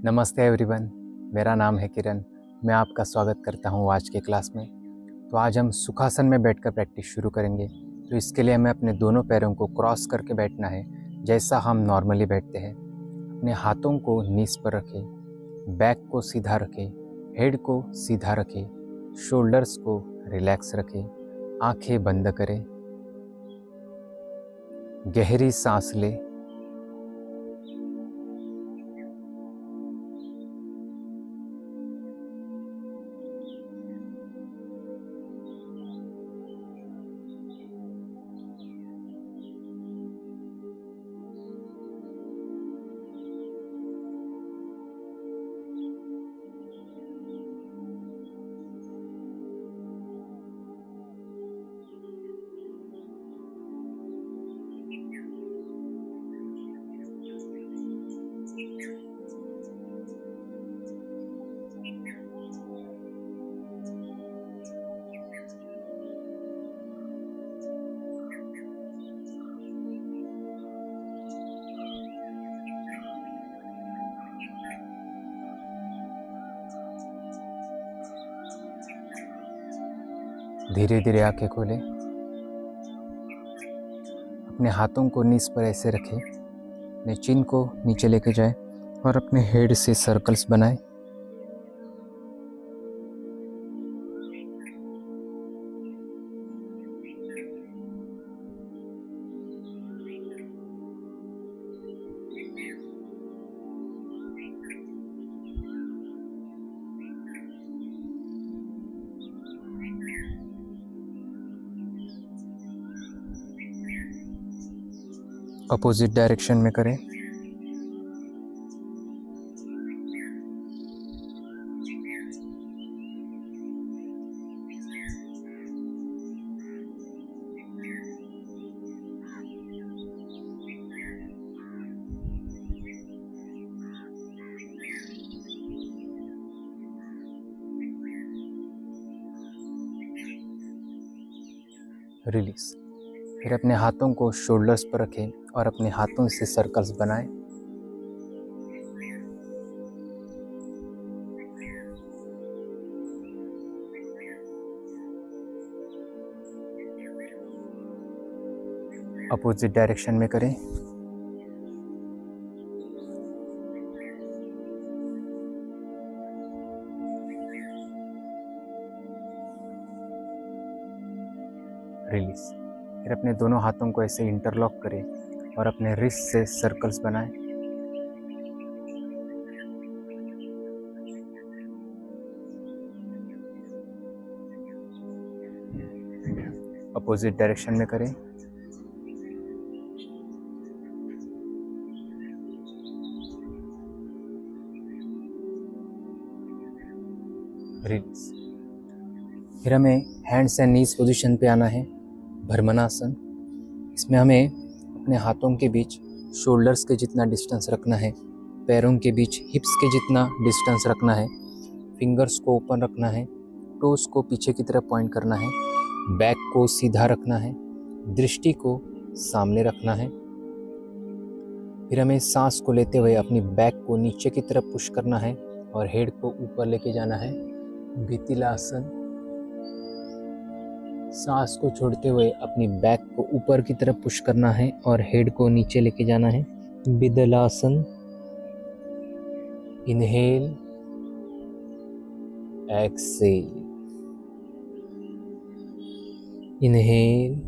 नमस्ते एवरीवन, मेरा नाम है किरण। मैं आपका स्वागत करता हूँ आज के क्लास में। तो आज हम सुखासन में बैठकर प्रैक्टिस शुरू करेंगे। तो इसके लिए हमें अपने दोनों पैरों को क्रॉस करके बैठना है, जैसा हम नॉर्मली बैठते हैं। अपने हाथों को नीज पर रखें, बैक को सीधा रखें, हेड को सीधा रखें, शोल्डर्स को रिलैक्स रखें, आंखें बंद करें, गहरी सांस लें। धीरे धीरे आंखें खोलें। अपने हाथों को नीज पर ऐसे रखें, अपने चिन को नीचे लेके जाएं और अपने हेड से सर्कल्स बनाएं। अपोजिट डायरेक्शन में करें। रिलीज। फिर अपने हाथों को शोल्डर्स पर रखें और अपने हाथों से सर्कल्स बनाएं। अपोजिट डायरेक्शन में करें। रिलीज। फिर अपने दोनों हाथों को ऐसे इंटरलॉक करें और अपने रिस्ट से सर्कल्स बनाएं। अपोजिट डायरेक्शन में करें। रिलीज। फिर हमें हैंड्स एंड नीज पोजीशन पे आना है, भ्रमणासन। इसमें हमें अपने हाथों के बीच शोल्डर्स के जितना डिस्टेंस रखना है, पैरों के बीच हिप्स के जितना डिस्टेंस रखना है, फिंगर्स को ओपन रखना है, टोस को पीछे की तरफ पॉइंट करना है, बैक को सीधा रखना है, दृष्टि को सामने रखना है। फिर हमें सांस को लेते हुए अपनी बैक को नीचे की तरफ पुश करना है और हेड को ऊपर लेके जाना है, भितिलासन। सांस को छोड़ते हुए अपनी बैक को ऊपर की तरफ पुश करना है और हेड को नीचे लेके जाना है, विदलासन। Inhale, exhale, inhale,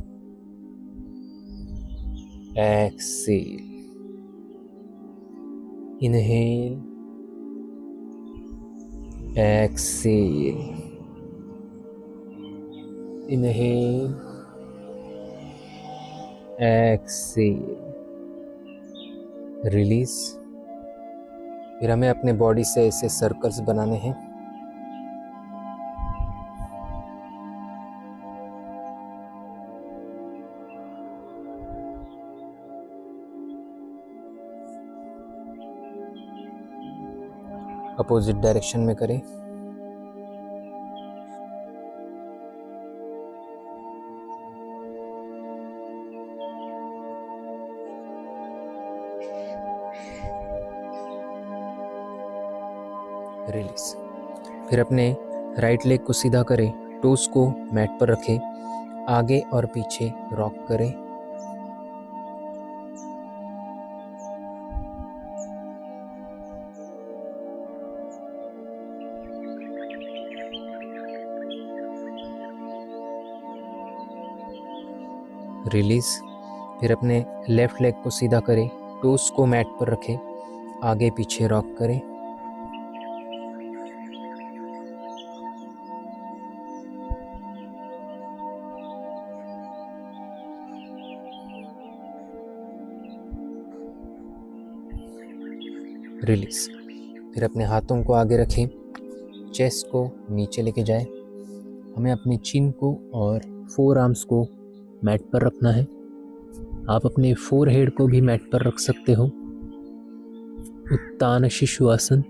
exhale, inhale, exhale, inhale, exhale, release. फिर हमें अपने बॉडी से ऐसे सर्कल्स बनाने हैं। अपोजिट डायरेक्शन में करें। रिलीज। फिर अपने राइट लेग को सीधा करें, टोस को मैट पर रखें, आगे और पीछे रॉक करें। रिलीज। फिर अपने लेफ्ट लेग को सीधा करें, टोस को मैट पर रखें, आगे पीछे रॉक करें। रिलीज। फिर अपने हाथों को आगे रखें, चेस्ट को नीचे लेके जाएं। हमें अपनी चिन को और फोर आर्म्स को मैट पर रखना है। आप अपने फोर हेड को भी मैट पर रख सकते हो। उत्तान शिशु आसन।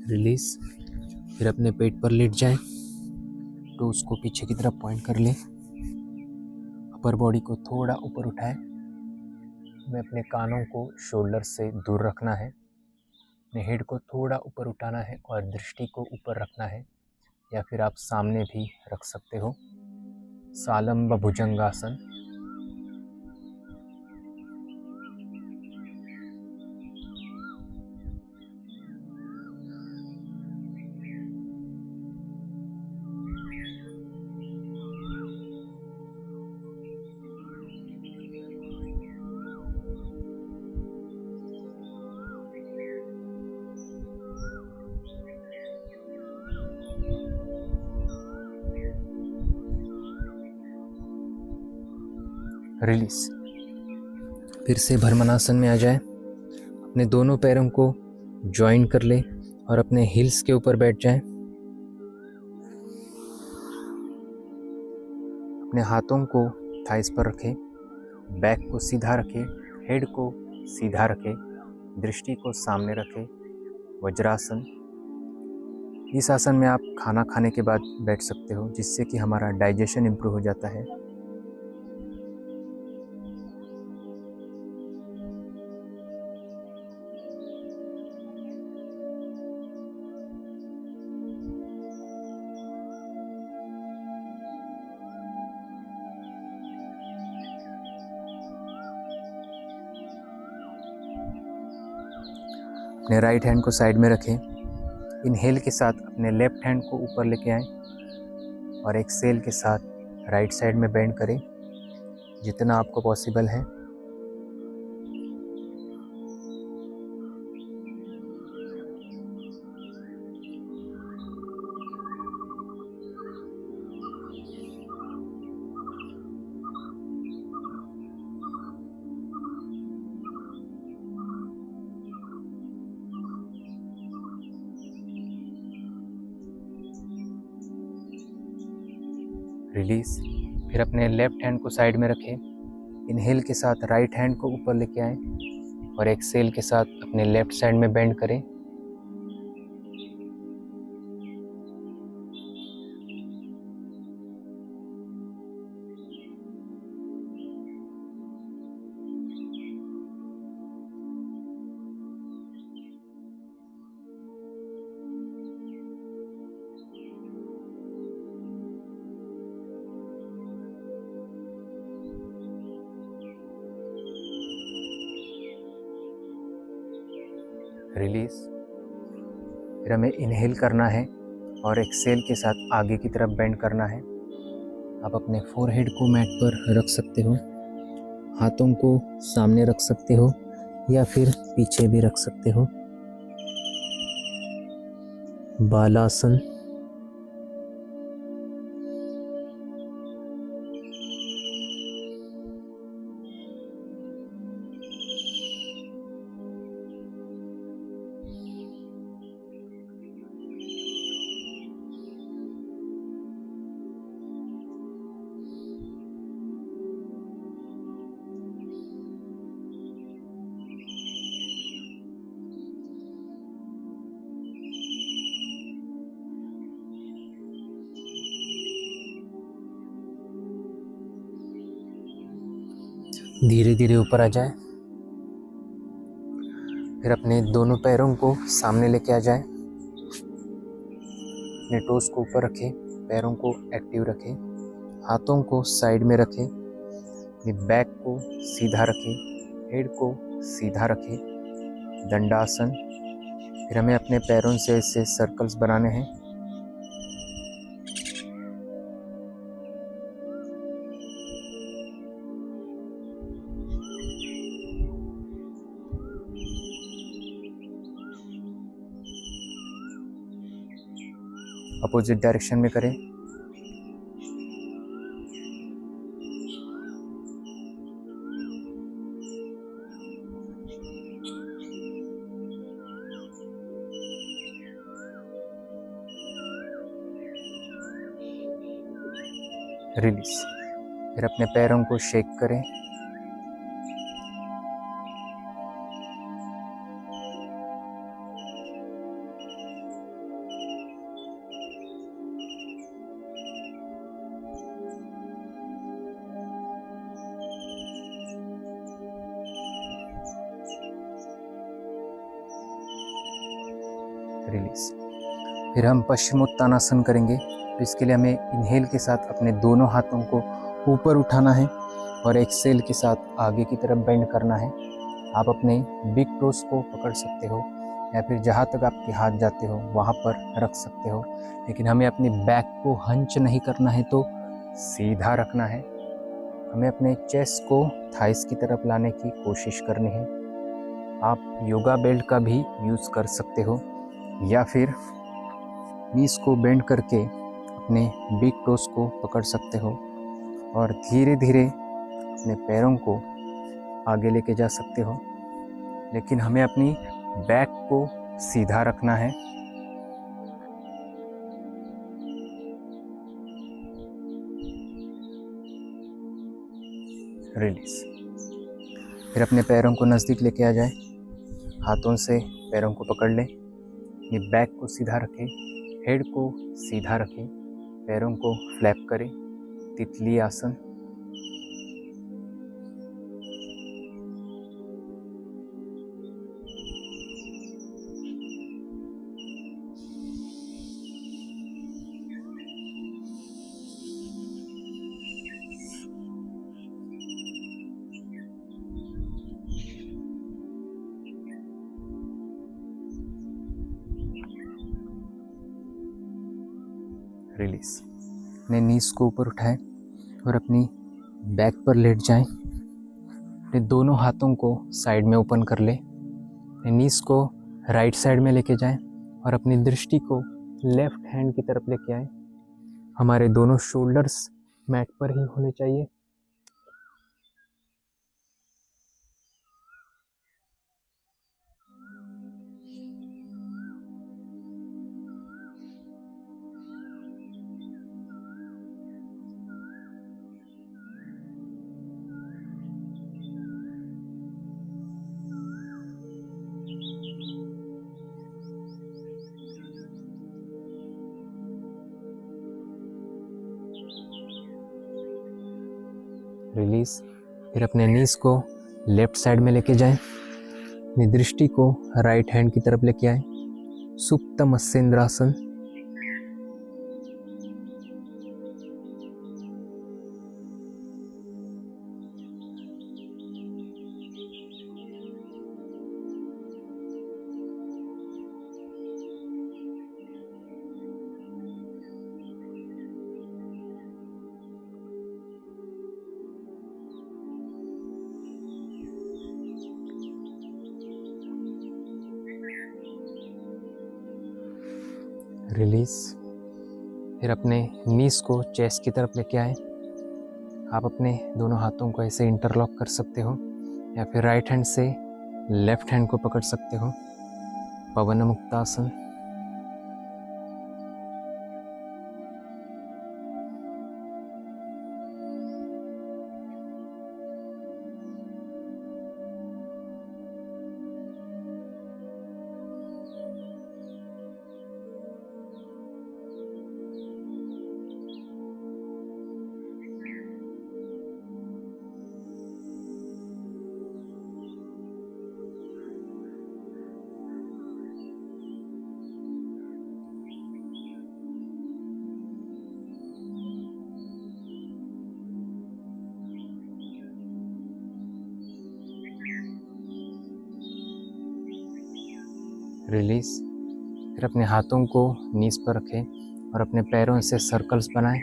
रिलीज। फिर अपने पेट पर लेट जाएं, टोस को पीछे की तरफ पॉइंट कर लें, अपर बॉडी को थोड़ा ऊपर उठाएं। हमें अपने कानों को शोल्डर से दूर रखना है, अपने हेड को थोड़ा ऊपर उठाना है और दृष्टि को ऊपर रखना है, या फिर आप सामने भी रख सकते हो। सालंब भुजंगासन। रिलीज। फिर से भ्रमणासन में आ जाए, अपने दोनों पैरों को ज्वाइन कर ले और अपने हिल्स के ऊपर बैठ जाएं। अपने हाथों को थाइस पर रखें, बैक को सीधा रखें, हेड को सीधा रखें, दृष्टि को सामने रखें। वज्रासन। इस आसन में आप खाना खाने के बाद बैठ सकते हो, जिससे कि हमारा डाइजेशन इम्प्रूव हो जाता है। अपने राइट हैंड को साइड में रखें, इनहेल के साथ अपने लेफ्ट हैंड को ऊपर लेके आएं और एक्सहेल के साथ राइट साइड में बेंड करें जितना आपको पॉसिबल है। रिलीज। फिर अपने लेफ्ट हैंड को साइड में रखें, इनहेल के साथ राइट हैंड को ऊपर लेके आएं और एक्सहेल के साथ अपने लेफ्ट साइड में बेंड करें। रिलीज। फिर हमें इनहेल करना है और एक्सहेल के साथ आगे की तरफ बेंड करना है। आप अपने फोरहेड को मैट पर रख सकते हो, हाथों को सामने रख सकते हो या फिर पीछे भी रख सकते हो। बालासन। धीरे धीरे ऊपर आ जाए। फिर अपने दोनों पैरों को सामने लेके आ जाए। अपने टोस को ऊपर रखें, पैरों को एक्टिव रखें, हाथों को साइड में रखें, अपनी बैक को सीधा रखें, हेड को सीधा रखें, दंडासन। फिर हमें अपने पैरों से ऐसे सर्कल्स बनाने हैं। अपोजिट डायरेक्शन में करें। रिलीज। फिर अपने पैरों को शेक करें। रिलीज। फिर हम पश्चिमोत्तानासन करेंगे। तो इसके लिए हमें इनहेल के साथ अपने दोनों हाथों को ऊपर उठाना है और एक्सेल के साथ आगे की तरफ बेंड करना है। आप अपने बिग टोस को पकड़ सकते हो या फिर जहाँ तक आपके हाथ जाते हो वहाँ पर रख सकते हो, लेकिन हमें अपनी बैक को हंच नहीं करना है, तो सीधा रखना है। हमें अपने चेस्ट को थाइस की तरफ लाने की कोशिश करनी है। आप योगा बेल्ट का भी यूज़ कर सकते हो या फिर नीज को बेंड करके अपने बिग टोस को पकड़ सकते हो और धीरे धीरे अपने पैरों को आगे लेके जा सकते हो, लेकिन हमें अपनी बैक को सीधा रखना है। रिलीज। फिर अपने पैरों को नज़दीक लेके आ जाए, हाथों से पैरों को पकड़ लें, अपनी बैक को सीधा रखें, हेड को सीधा रखें, पैरों को फ्लैप करें, तितली आसन। रिलीज। अपने नीज को ऊपर उठाएं और अपनी बैक पर लेट जाएं। अपने दोनों हाथों को साइड में ओपन कर लें। अपने नीज को राइट साइड में लेके जाएं और अपनी दृष्टि को लेफ्ट हैंड की तरफ लेके आएं। हमारे दोनों शोल्डर्स मैट पर ही होने चाहिए। रिलीज। फिर अपने नीज को लेफ्ट साइड में लेके जाएं। अपनी दृष्टि को राइट हैंड की तरफ लेके आएं। सुप्त मत्स्येंद्रासन। रिलीज। फिर अपने नीज को चेस्ट की तरफ लेके आए। आप अपने दोनों हाथों को ऐसे इंटरलॉक कर सकते हो या फिर राइट हैंड से लेफ्ट हैंड को पकड़ सकते हो। पवन मुक्तासन। रिलीज। फिर अपने हाथों को नीज पर रखें और अपने पैरों से सर्कल्स बनाएं।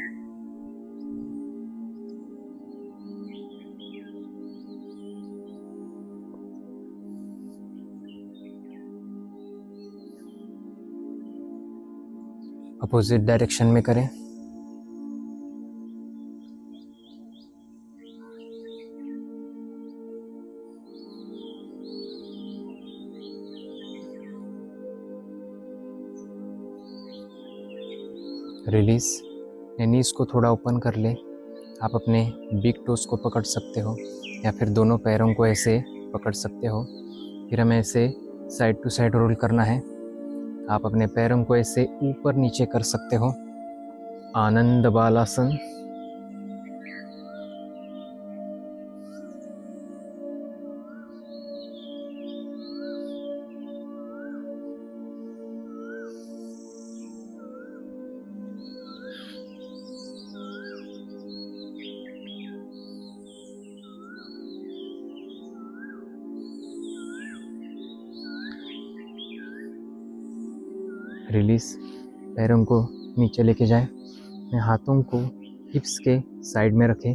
अपोजिट डायरेक्शन में करें। रिलीज। नीज को थोड़ा ओपन कर लें। आप अपने बिग टोज को पकड़ सकते हो या फिर दोनों पैरों को ऐसे पकड़ सकते हो। फिर हमें ऐसे साइड टू साइड रोल करना है। आप अपने पैरों को ऐसे ऊपर नीचे कर सकते हो। आनंद बालासन। रिलीज। पैरों को नीचे लेके जाएं। अपने हाथों को हिप्स के साइड में रखें।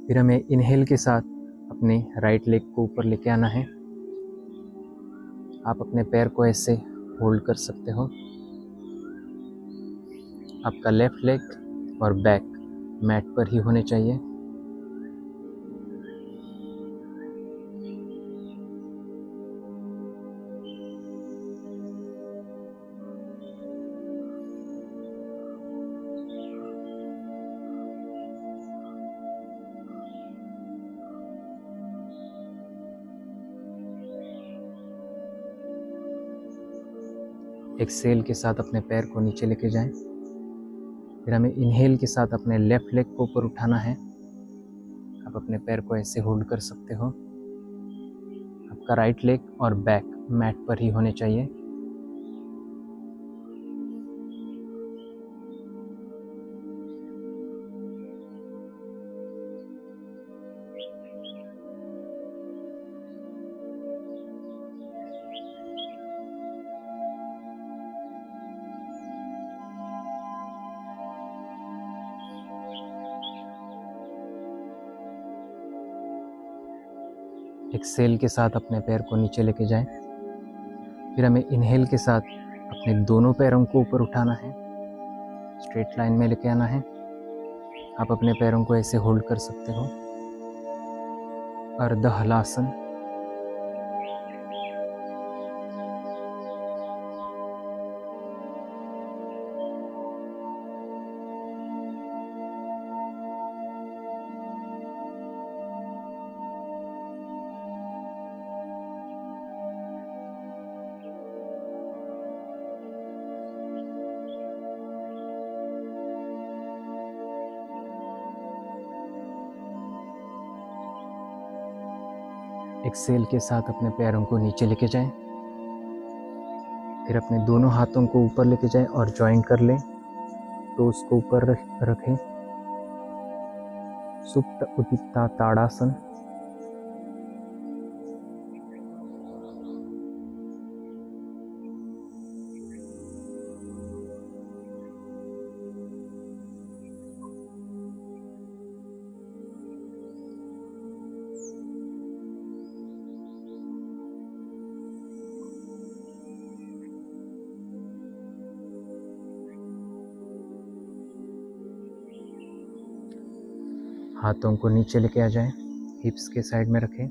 फिर हमें इनहेल के साथ अपने राइट लेग को ऊपर लेके आना है। आप अपने पैर को ऐसे होल्ड कर सकते हो। आपका लेफ्ट लेग और बैक मैट पर ही होने चाहिए। एक्सेल के साथ अपने पैर को नीचे लेके जाएं। फिर हमें इनहेल के साथ अपने लेफ्ट लेग को ऊपर उठाना है। आप अपने पैर को ऐसे होल्ड कर सकते हो। आपका राइट लेग और बैक मैट पर ही होने चाहिए। एक्सेल के साथ अपने पैर को नीचे लेके जाएं। फिर हमें इनहेल के साथ अपने दोनों पैरों को ऊपर उठाना है। स्ट्रेट लाइन में लेके आना है। आप अपने पैरों को ऐसे होल्ड कर सकते हो। अर्ध हलासन। एक्सेल के साथ अपने पैरों को नीचे लेके जाएं। फिर अपने दोनों हाथों को ऊपर लेके जाएं और ज्वाइन कर लें। टोस को ऊपर रखें। सुप्त उदिता ताड़ासन। हाथों को नीचे लेके आ जाएं। हिप्स के साइड में रखें।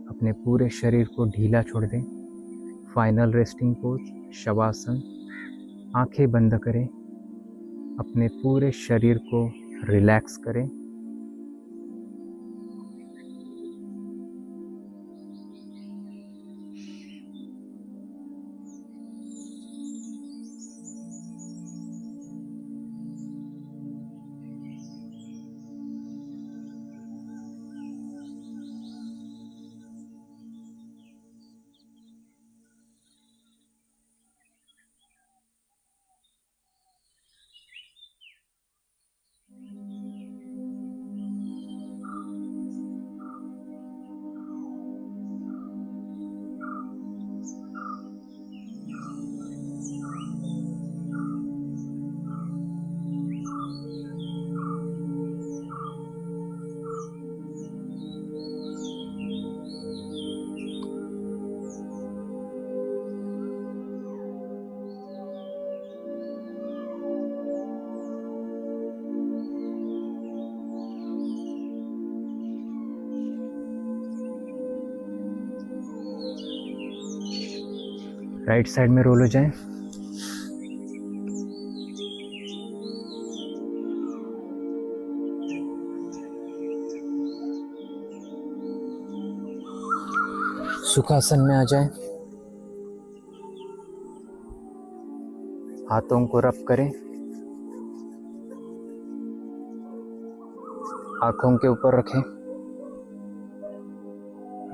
अपने पूरे शरीर को ढीला छोड़ दें। Final resting pose shavasana. आंखें बंद करें। अपने पूरे शरीर को रिलैक्स करें। राइट साइड में रोल हो जाए। सुखासन में आ जाए। हाथों को रब करें, आंखों के ऊपर रखें,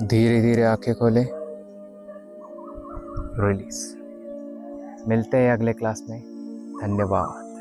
धीरे धीरे आंखें खोलें, रिलीज। मिलते हैं अगले क्लास में। धन्यवाद।